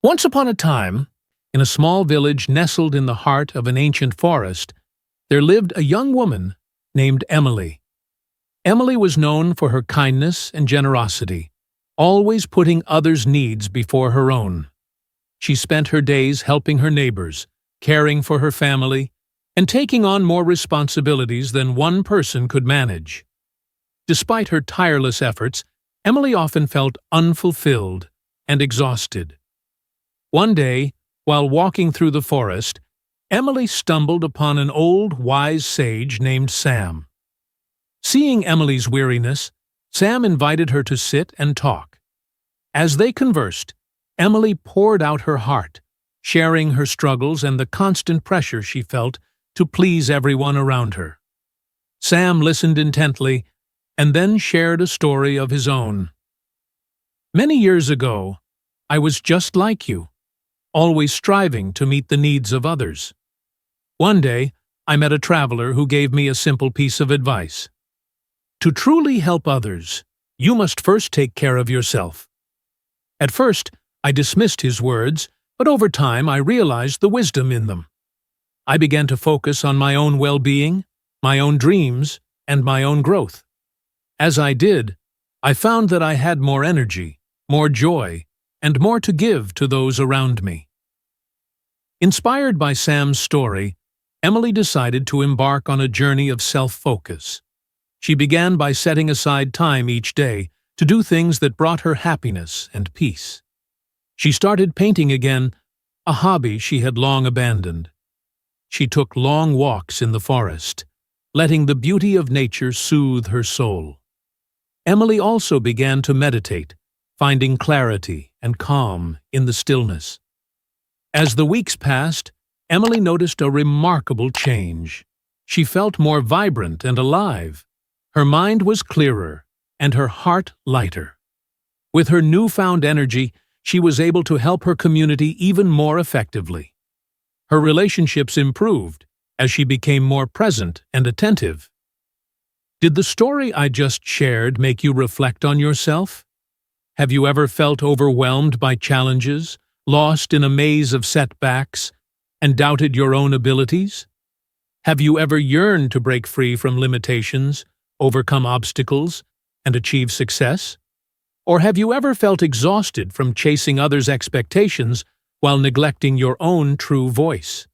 Once upon a time, in a small village nestled in the heart of an ancient forest, there lived a young woman named Emily. Emily was known for her kindness and generosity, always putting others' needs before her own. She spent her days helping her neighbors, caring for her family, and taking on more responsibilities than one person could manage. Despite her tireless efforts, Emily often felt unfulfilled and exhausted. One day, while walking through the forest, Emily stumbled upon an old, wise sage named Sam. Seeing Emily's weariness, Sam invited her to sit and talk. As they conversed, Emily poured out her heart, sharing her struggles and the constant pressure she felt to please everyone around her. Sam listened intently and then shared a story of his own. "Many years ago, I was just like you, always striving to meet the needs of others. One day, I met a traveler who gave me a simple piece of advice. To truly help others, you must first take care of yourself." At first, I dismissed his words, but over time I realized the wisdom in them. I began to focus on my own well-being, my own dreams, and my own growth. As I did, I found that I had more energy, more joy, and more to give to those around me. Inspired by Sam's story, Emily decided to embark on a journey of self-focus. She began by setting aside time each day to do things that brought her happiness and peace. She started painting again, a hobby she had long abandoned. She took long walks in the forest, letting the beauty of nature soothe her soul. Emily also began to meditate, finding clarity and calm in the stillness. As the weeks passed, Emily noticed a remarkable change. She felt more vibrant and alive. Her mind was clearer, and her heart lighter. With her newfound energy, she was able to help her community even more effectively. Her relationships improved as she became more present and attentive. Did the story I just shared make you reflect on yourself? Have you ever felt overwhelmed by challenges, lost in a maze of setbacks, and doubted your own abilities? Have you ever yearned to break free from limitations, overcome obstacles, and achieve success? Or have you ever felt exhausted from chasing others' expectations while neglecting your own true voice?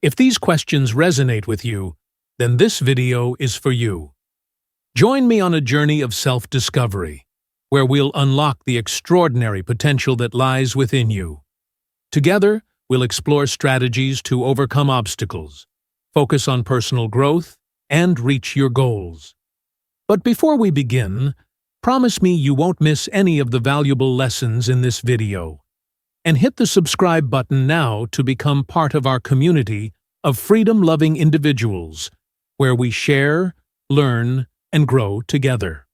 If these questions resonate with you, then this video is for you. Join me on a journey of self-discovery, where we'll unlock the extraordinary potential that lies within you. Together, we'll explore strategies to overcome obstacles, focus on personal growth, and reach your goals. But before we begin, promise me you won't miss any of the valuable lessons in this video. And hit the subscribe button now to become part of our community of freedom-loving individuals, where we share, learn, and grow together.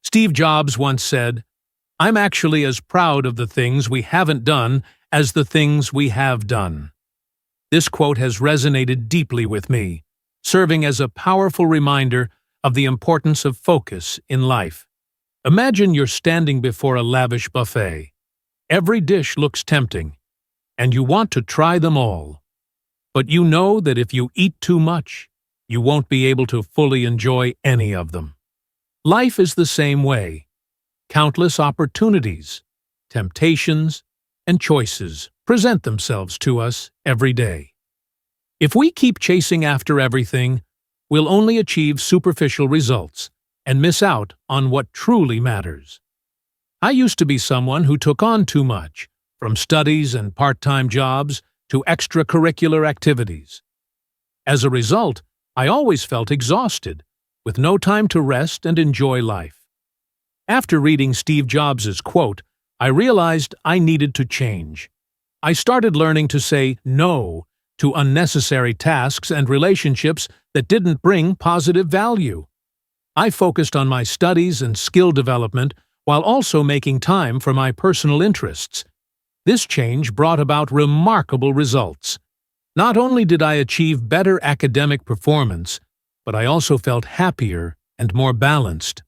Steve Jobs once said, "I'm actually as proud of the things we haven't done as the things we have done." This quote has resonated deeply with me, serving as a powerful reminder of the importance of focus in life. Imagine you're standing before a lavish buffet. Every dish looks tempting, and you want to try them all. But you know that if you eat too much, you won't be able to fully enjoy any of them. Life is the same way. Countless opportunities, temptations, and choices present themselves to us every day. If we keep chasing after everything, we'll only achieve superficial results and miss out on what truly matters. I used to be someone who took on too much, from studies and part-time jobs to extracurricular activities. As a result, I always felt exhausted, with no time to rest and enjoy life. After reading Steve Jobs' quote, I realized I needed to change. I started learning to say no to unnecessary tasks and relationships that didn't bring positive value. I focused on my studies and skill development while also making time for my personal interests. This change brought about remarkable results. Not only did I achieve better academic performance, but I also felt happier and more balanced.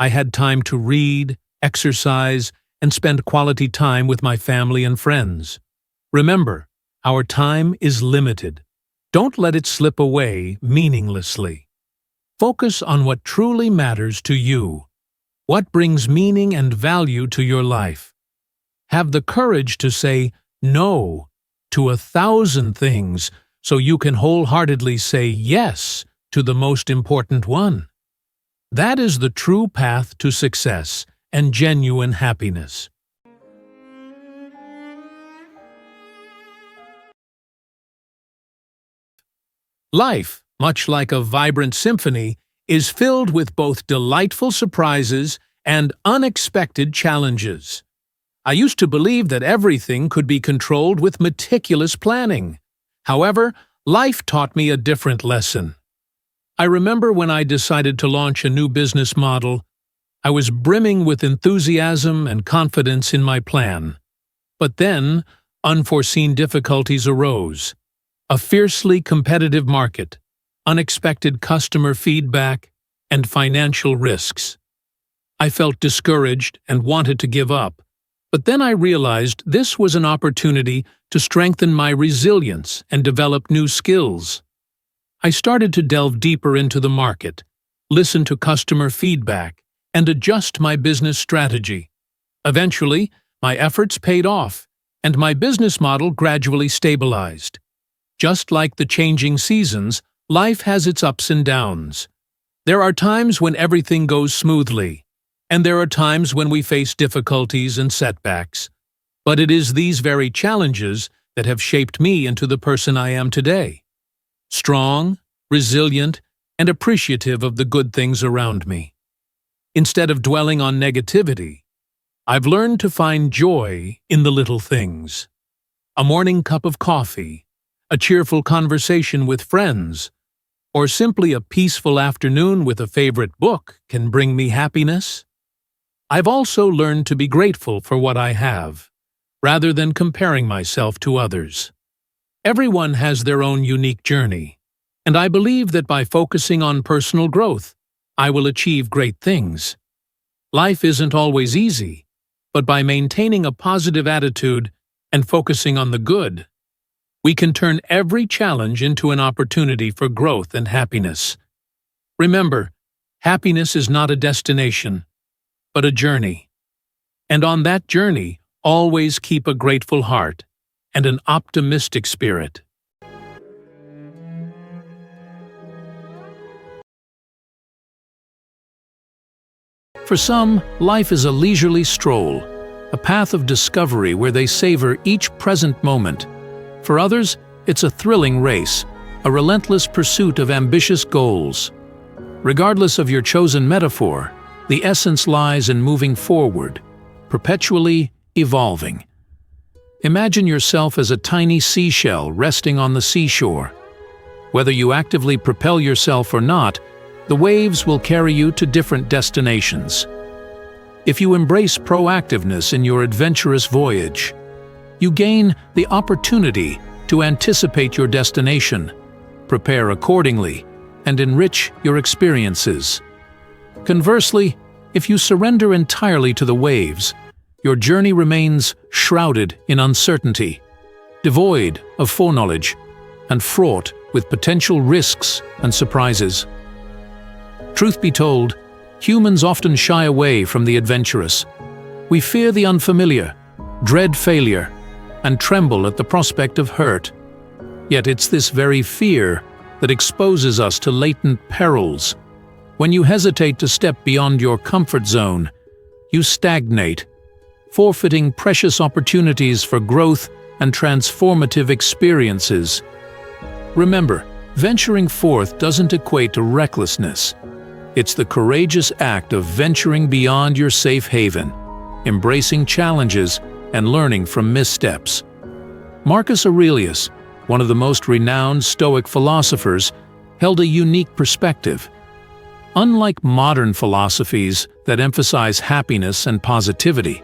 I had time to read, exercise, and spend quality time with my family and friends. Remember, our time is limited. Don't let it slip away meaninglessly. Focus on what truly matters to you. What brings meaning and value to your life? Have the courage to say no to 1,000 things so you can wholeheartedly say yes to the most important one. That is the true path to success and genuine happiness. Life, much like a vibrant symphony, is filled with both delightful surprises and unexpected challenges. I used to believe that everything could be controlled with meticulous planning. However, life taught me a different lesson. I remember when I decided to launch a new business model, I was brimming with enthusiasm and confidence in my plan. But then, unforeseen difficulties arose. A fiercely competitive market, unexpected customer feedback, and financial risks. I felt discouraged and wanted to give up, but then I realized this was an opportunity to strengthen my resilience and develop new skills. I started to delve deeper into the market, listen to customer feedback, and adjust my business strategy. Eventually, my efforts paid off, and my business model gradually stabilized. Just like the changing seasons, life has its ups and downs. There are times when everything goes smoothly, and there are times when we face difficulties and setbacks. But it is these very challenges that have shaped me into the person I am today. Strong, resilient, and appreciative of the good things around me. Instead of dwelling on negativity, I've learned to find joy in the little things. A morning cup of coffee, a cheerful conversation with friends, or simply a peaceful afternoon with a favorite book can bring me happiness. I've also learned to be grateful for what I have, rather than comparing myself to others. Everyone has their own unique journey, and I believe that by focusing on personal growth, I will achieve great things. Life isn't always easy, but by maintaining a positive attitude and focusing on the good, we can turn every challenge into an opportunity for growth and happiness. Remember, happiness is not a destination, but a journey. And on that journey, always keep a grateful heart and an optimistic spirit. For some, life is a leisurely stroll, a path of discovery where they savor each present moment. For others, it's a thrilling race, a relentless pursuit of ambitious goals. Regardless of your chosen metaphor, the essence lies in moving forward, perpetually evolving. Imagine yourself as a tiny seashell resting on the seashore. Whether you actively propel yourself or not, the waves will carry you to different destinations. If you embrace proactiveness in your adventurous voyage, you gain the opportunity to anticipate your destination, prepare accordingly, and enrich your experiences. Conversely, if you surrender entirely to the waves, your journey remains shrouded in uncertainty, devoid of foreknowledge, and fraught with potential risks and surprises. Truth be told, humans often shy away from the adventurous. We fear the unfamiliar, dread failure, and tremble at the prospect of hurt. Yet it's this very fear that exposes us to latent perils. When you hesitate to step beyond your comfort zone, you stagnate, forfeiting precious opportunities for growth and transformative experiences. Remember, venturing forth doesn't equate to recklessness. It's the courageous act of venturing beyond your safe haven, embracing challenges, and learning from missteps. Marcus Aurelius, one of the most renowned Stoic philosophers, held a unique perspective. Unlike modern philosophies that emphasize happiness and positivity,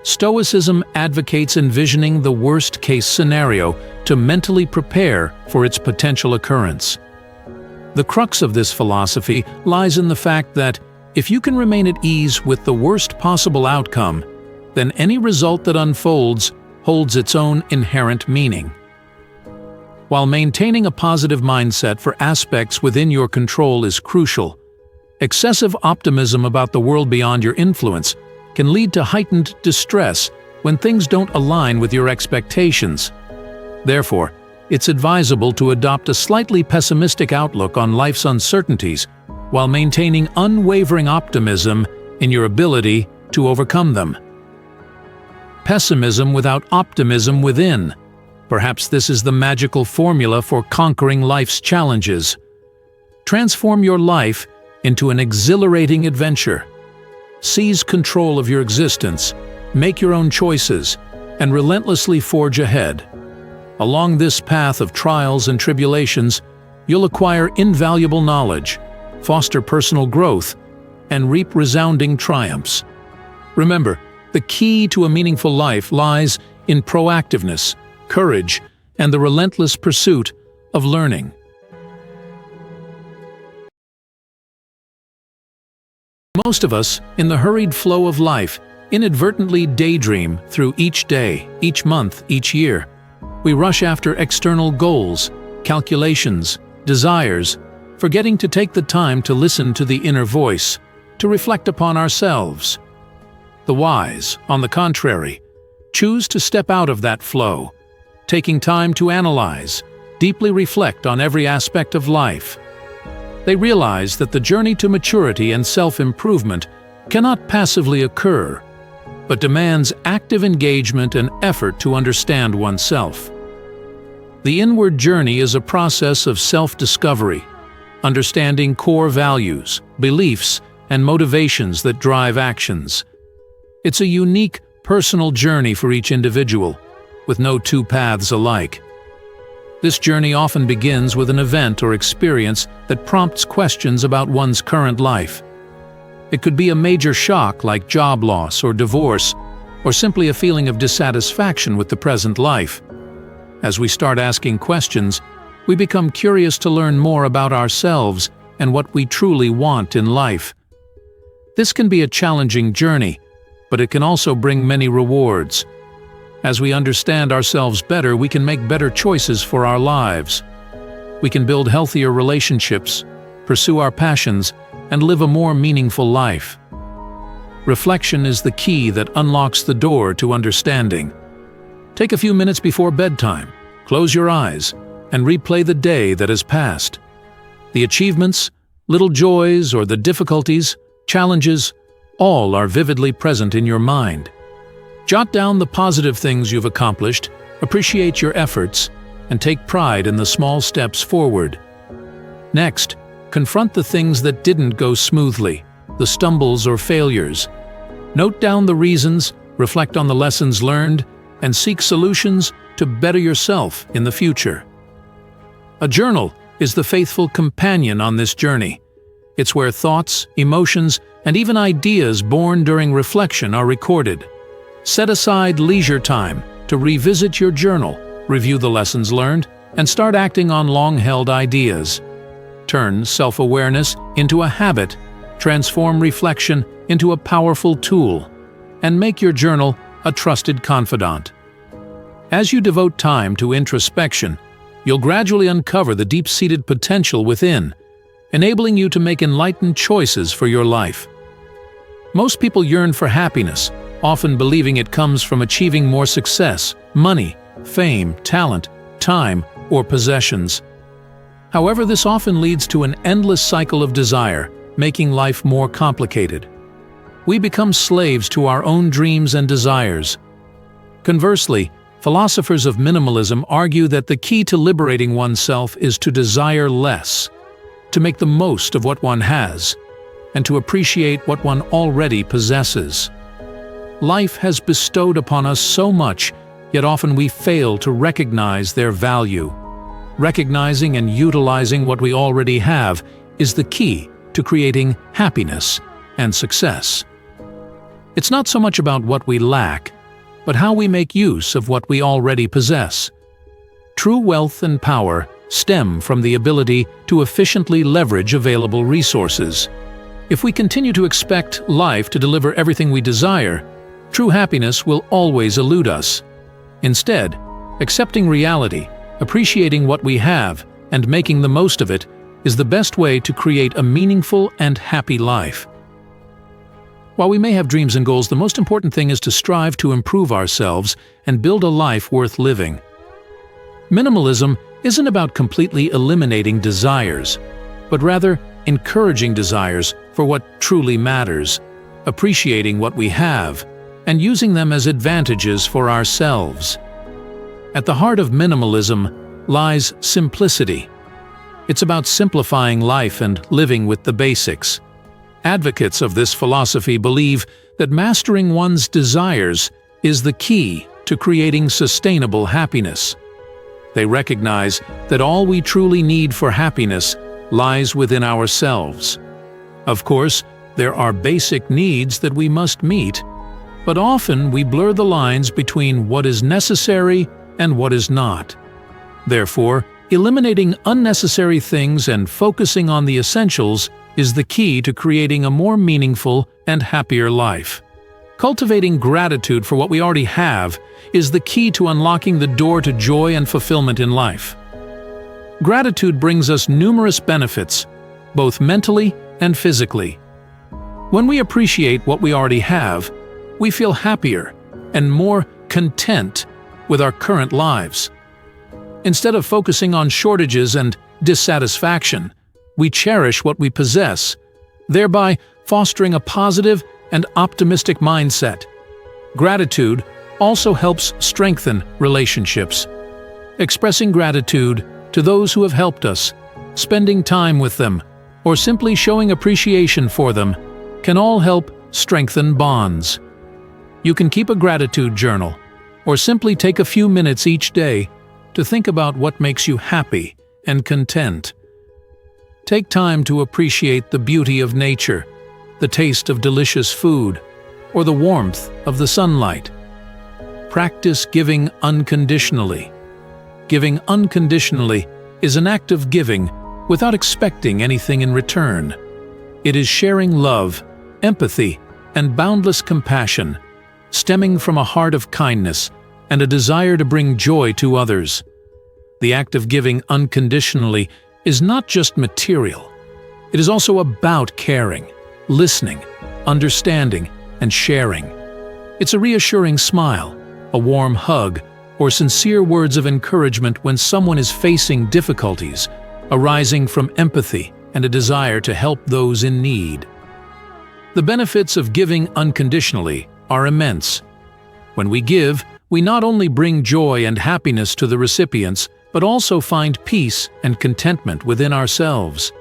Stoicism advocates envisioning the worst-case scenario to mentally prepare for its potential occurrence. The crux of this philosophy lies in the fact that If you can remain at ease with the worst possible outcome, then any result that unfolds holds its own inherent meaning. While maintaining a positive mindset for aspects within your control is crucial, excessive optimism about the world beyond your influence can lead to heightened distress when things don't align with your expectations. Therefore, it's advisable to adopt a slightly pessimistic outlook on life's uncertainties while maintaining unwavering optimism in your ability to overcome them. Pessimism without optimism within. Perhaps this is the magical formula for conquering life's challenges. Transform your life into an exhilarating adventure. Seize control of your existence, make your own choices, and relentlessly forge ahead. Along this path of trials and tribulations, you'll acquire invaluable knowledge, foster personal growth, and reap resounding triumphs. Remember, the key to a meaningful life lies in proactiveness, courage, and the relentless pursuit of learning. Most of us, in the hurried flow of life, inadvertently daydream through each day, each month, each year. We rush after external goals, calculations, desires, forgetting to take the time to listen to the inner voice, to reflect upon ourselves. The wise, on the contrary, choose to step out of that flow, taking time to analyze, deeply reflect on every aspect of life. They realize that the journey to maturity and self-improvement cannot passively occur, but demands active engagement and effort to understand oneself. The inward journey is a process of self-discovery, understanding core values, beliefs, and motivations that drive actions. It's a unique, personal journey for each individual, with no two paths alike. This journey often begins with an event or experience that prompts questions about one's current life. It could be a major shock like job loss or divorce, or simply a feeling of dissatisfaction with the present life. As we start asking questions, we become curious to learn more about ourselves and what we truly want in life. This can be a challenging journey, but it can also bring many rewards. As we understand ourselves better, we can make better choices for our lives. We can build healthier relationships, pursue our passions, and live a more meaningful life. Reflection is the key that unlocks the door to understanding. Take a few minutes before bedtime, close your eyes, and replay the day that has passed. The achievements, little joys, or the difficulties, challenges, all are vividly present in your mind. Jot down the positive things you've accomplished, appreciate your efforts, and take pride in the small steps forward. Next, confront the things that didn't go smoothly, the stumbles or failures. Note down the reasons, reflect on the lessons learned, and seek solutions to better yourself in the future. A journal is the faithful companion on this journey. It's where thoughts, emotions, and even ideas born during reflection are recorded. Set aside leisure time to revisit your journal, review the lessons learned, and start acting on long-held ideas. Turn self-awareness into a habit, transform reflection into a powerful tool, and make your journal a trusted confidant. As you devote time to introspection, you'll gradually uncover the deep-seated potential within, enabling you to make enlightened choices for your life. Most people yearn for happiness, often believing it comes from achieving more success, money, fame, talent, time, or possessions. However, this often leads to an endless cycle of desire, making life more complicated. We become slaves to our own dreams and desires. Conversely, philosophers of minimalism argue that the key to liberating oneself is to desire less, to make the most of what one has, and to appreciate what one already possesses. Life has bestowed upon us so much, yet often we fail to recognize their value. Recognizing and utilizing what we already have is the key to creating happiness and success. It's not so much about what we lack, but how we make use of what we already possess. True wealth and power stem from the ability to efficiently leverage available resources. If we continue to expect life to deliver everything we desire, true happiness will always elude us. Instead, accepting reality, appreciating what we have, and making the most of it is the best way to create a meaningful and happy life. While we may have dreams and goals, the most important thing is to strive to improve ourselves and build a life worth living. Minimalism isn't about completely eliminating desires, but rather encouraging desires for what truly matters, appreciating what we have, and using them as advantages for ourselves. At the heart of minimalism lies simplicity. It's about simplifying life and living with the basics. Advocates of this philosophy believe that mastering one's desires is the key to creating sustainable happiness. They recognize that all we truly need for happiness lies within ourselves. Of course, there are basic needs that we must meet, but often we blur the lines between what is necessary and what is not. Therefore, eliminating unnecessary things and focusing on the essentials is the key to creating a more meaningful and happier life. Cultivating gratitude for what we already have is the key to unlocking the door to joy and fulfillment in life. Gratitude brings us numerous benefits, both mentally and physically. When we appreciate what we already have, we feel happier and more content with our current lives. Instead of focusing on shortages and dissatisfaction, we cherish what we possess, thereby fostering a positive and optimistic mindset. Gratitude also helps strengthen relationships. Expressing gratitude to those who have helped us, spending time with them, or simply showing appreciation for them can all help strengthen bonds. You can keep a gratitude journal, or simply take a few minutes each day to think about what makes you happy and content. Take time to appreciate the beauty of nature, the taste of delicious food, or the warmth of the sunlight. Practice giving unconditionally. Giving unconditionally is an act of giving without expecting anything in return. It is sharing love, empathy, and boundless compassion, stemming from a heart of kindness and a desire to bring joy to others. The act of giving unconditionally is not just material. It is also about caring, listening, understanding, and sharing. It's a reassuring smile, a warm hug, or sincere words of encouragement when someone is facing difficulties, arising from empathy and a desire to help those in need. The benefits of giving unconditionally are immense. When we give, we not only bring joy and happiness to the recipients, but also find peace and contentment within ourselves.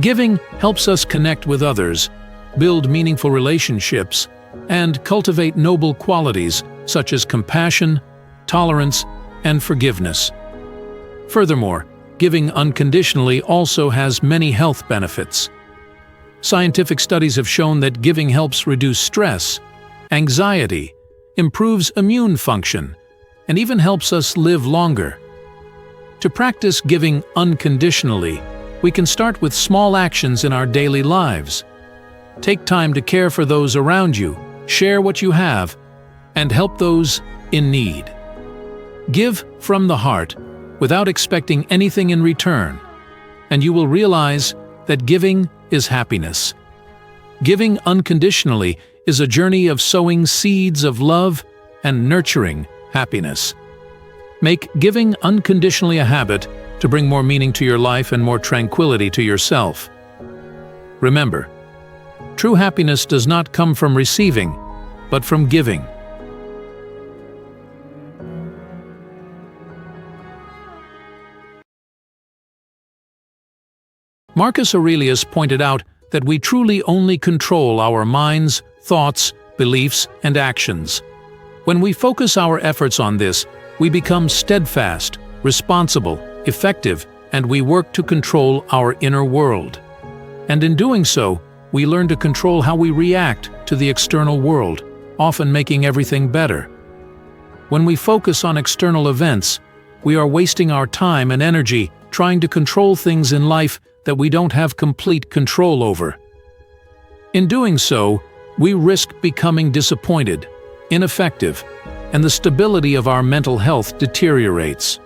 Giving helps us connect with others, build meaningful relationships, and cultivate noble qualities such as compassion, tolerance, and forgiveness. Furthermore, giving unconditionally also has many health benefits. Scientific studies have shown that giving helps reduce stress, anxiety, improves immune function, and even helps us live longer. To practice giving unconditionally, we can start with small actions in our daily lives. Take time to care for those around you, share what you have, and help those in need. Give from the heart without expecting anything in return, and you will realize that giving is happiness. Giving unconditionally is a journey of sowing seeds of love and nurturing happiness. Make giving unconditionally a habit to bring more meaning to your life and more tranquility to yourself. Remember, true happiness does not come from receiving, but from giving. Marcus Aurelius pointed out that we truly only control our minds, thoughts, beliefs, and actions. When we focus our efforts on this, we become steadfast, responsible, effective, and we work to control our inner world. And in doing so, we learn to control how we react to the external world, often making everything better. When we focus on external events, we are wasting our time and energy trying to control things in life that we don't have complete control over. In doing so, we risk becoming disappointed, ineffective, and the stability of our mental health deteriorates.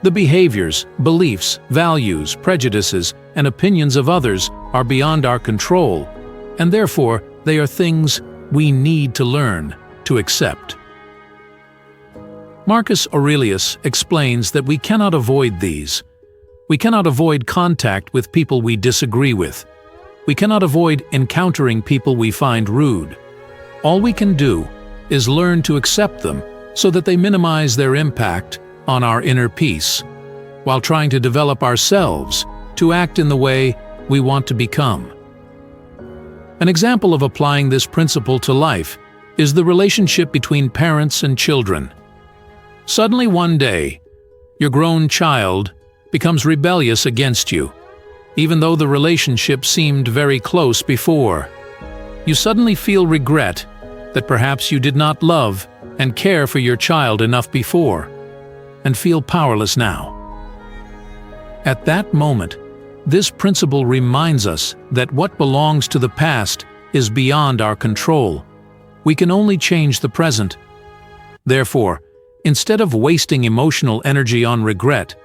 The behaviors, beliefs, values, prejudices, and opinions of others are beyond our control, and therefore they are things we need to learn to accept. Marcus Aurelius explains that we cannot avoid these. We cannot avoid contact with people we disagree with. We cannot avoid encountering people we find rude. All we can do is learn to accept them so that they minimize their impact on our inner peace, while trying to develop ourselves to act in the way we want to become. An example of applying this principle to life is the relationship between parents and children. Suddenly one day, your grown child becomes rebellious against you, even though the relationship seemed very close before. You suddenly feel regret that perhaps you did not love and care for your child enough before, and feel powerless now. At that moment, this principle reminds us that what belongs to the past is beyond our control. We can only change the present. Therefore, instead of wasting emotional energy on regret,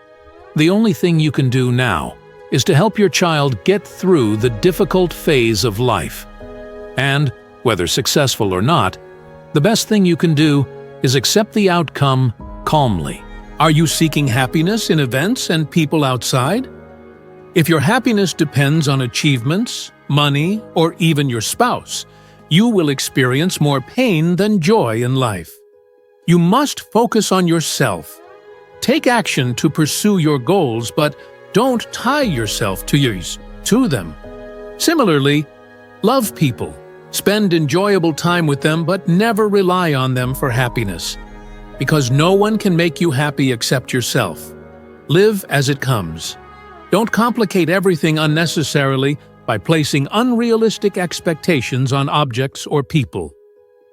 the only thing you can do now is to help your child get through the difficult phase of life. And, whether successful or not, the best thing you can do is accept the outcome calmly. Are you seeking happiness in events and people outside? If your happiness depends on achievements, money, or even your spouse, you will experience more pain than joy in life. You must focus on yourself. Take action to pursue your goals, but don't tie yourself to them. Similarly, love people. Spend enjoyable time with them, but never rely on them for happiness, because no one can make you happy except yourself. Live as it comes. Don't complicate everything unnecessarily by placing unrealistic expectations on objects or people.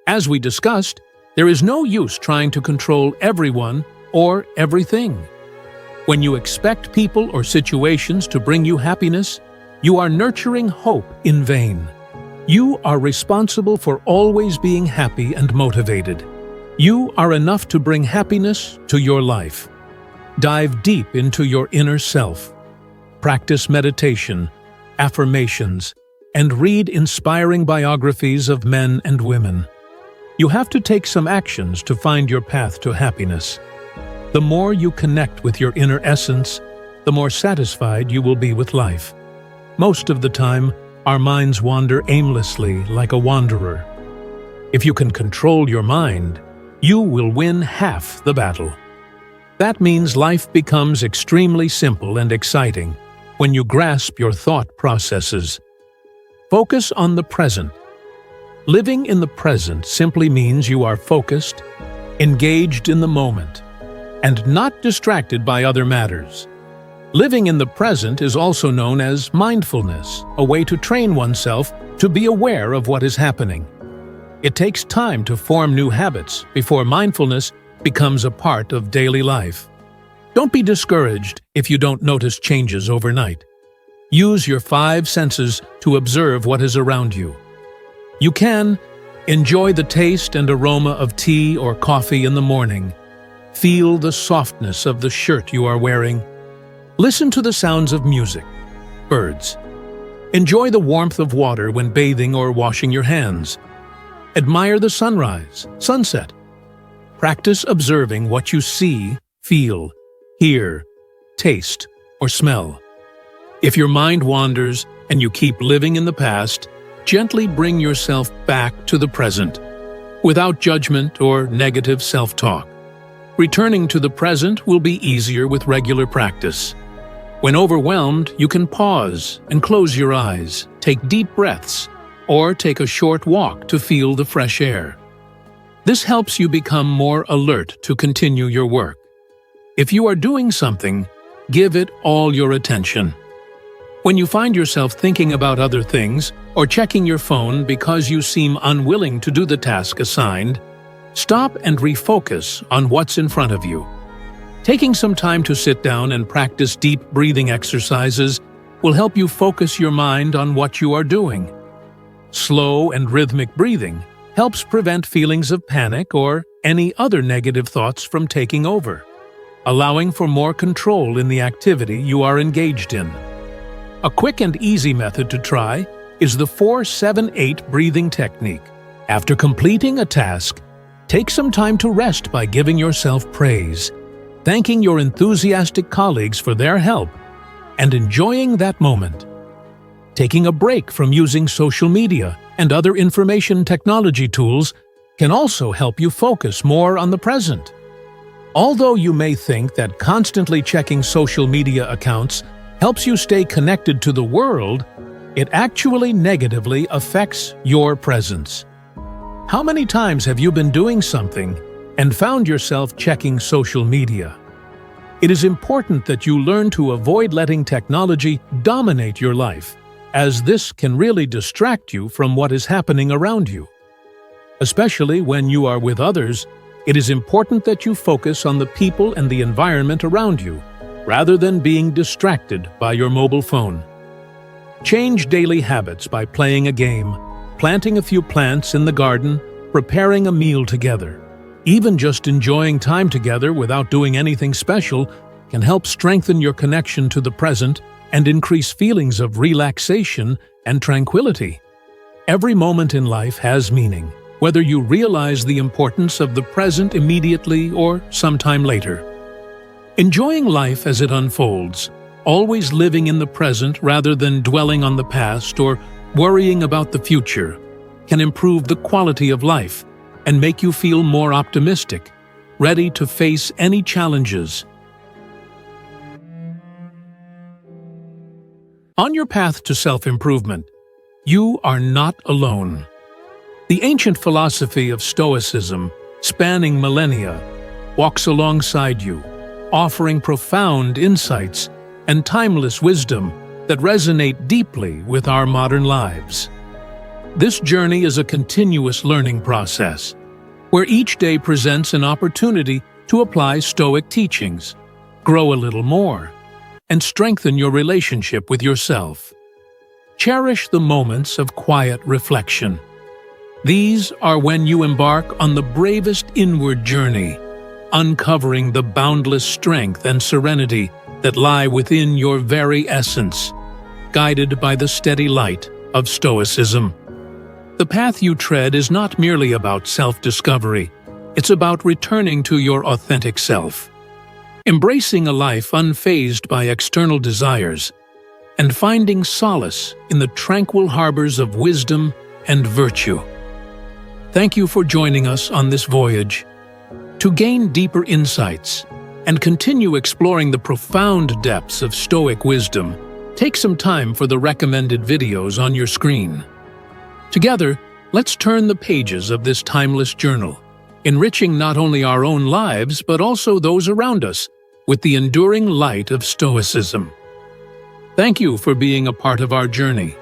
As we discussed, there is no use trying to control everyone or everything. When you expect people or situations to bring you happiness, you are nurturing hope in vain. You are responsible for always being happy and motivated. You are enough to bring happiness to your life. Dive deep into your inner self. Practice meditation, affirmations, and read inspiring biographies of men and women. You have to take some actions to find your path to happiness. The more you connect with your inner essence, the more satisfied you will be with life. Most of the time, our minds wander aimlessly like a wanderer. If you can control your mind, you will win half the battle. That means life becomes extremely simple and exciting when you grasp your thought processes. Focus on the present. Living in the present simply means you are focused, engaged in the moment, and not distracted by other matters. Living in the present is also known as mindfulness, a way to train oneself to be aware of what is happening. It takes time to form new habits before mindfulness becomes a part of daily life. Don't be discouraged if you don't notice changes overnight. Use your 5 senses to observe what is around you. You can enjoy the taste and aroma of tea or coffee in the morning. Feel the softness of the shirt you are wearing. Listen to the sounds of music, birds. Enjoy the warmth of water when bathing or washing your hands. Admire the sunrise, sunset. Practice observing what you see, feel, hear, taste, or smell. If your mind wanders and you keep living in the past, gently bring yourself back to the present, without judgment or negative self-talk. Returning to the present will be easier with regular practice. When overwhelmed, you can pause and close your eyes, take deep breaths, or take a short walk to feel the fresh air. This helps you become more alert to continue your work. If you are doing something, give it all your attention. When you find yourself thinking about other things or checking your phone because you seem unwilling to do the task assigned, stop and refocus on what's in front of you. Taking some time to sit down and practice deep breathing exercises will help you focus your mind on what you are doing. Slow and rhythmic breathing helps prevent feelings of panic or any other negative thoughts from taking over, allowing for more control in the activity you are engaged in. A quick and easy method to try is the 4-7-8 breathing technique. After completing a task, take some time to rest by giving yourself praise, thanking your enthusiastic colleagues for their help, and enjoying that moment. Taking a break from using social media and other information technology tools can also help you focus more on the present. Although you may think that constantly checking social media accounts helps you stay connected to the world, it actually negatively affects your presence. How many times have you been doing something and found yourself checking social media? It is important that you learn to avoid letting technology dominate your life, as this can really distract you from what is happening around you. Especially when you are with others, it is important that you focus on the people and the environment around you, rather than being distracted by your mobile phone. Change daily habits by playing a game, planting a few plants in the garden, preparing a meal together. Even just enjoying time together without doing anything special can help strengthen your connection to the present and increase feelings of relaxation and tranquility. Every moment in life has meaning, whether you realize the importance of the present immediately or sometime later. Enjoying life as it unfolds, always living in the present rather than dwelling on the past or worrying about the future, can improve the quality of life and make you feel more optimistic, ready to face any challenges. On your path to self-improvement, you are not alone. The ancient philosophy of Stoicism, spanning millennia, walks alongside you, offering profound insights and timeless wisdom that resonate deeply with our modern lives. This journey is a continuous learning process, where each day presents an opportunity to apply Stoic teachings, grow a little more, and strengthen your relationship with yourself. Cherish the moments of quiet reflection. These are when you embark on the bravest inward journey, uncovering the boundless strength and serenity that lie within your very essence, guided by the steady light of Stoicism. The path you tread is not merely about self-discovery, it's about returning to your authentic self, embracing a life unfazed by external desires, and finding solace in the tranquil harbors of wisdom and virtue. Thank you for joining us on this voyage. To gain deeper insights and continue exploring the profound depths of Stoic wisdom, take some time for the recommended videos on your screen. Together, let's turn the pages of this timeless journal, enriching not only our own lives but also those around us with the enduring light of Stoicism. Thank you for being a part of our journey.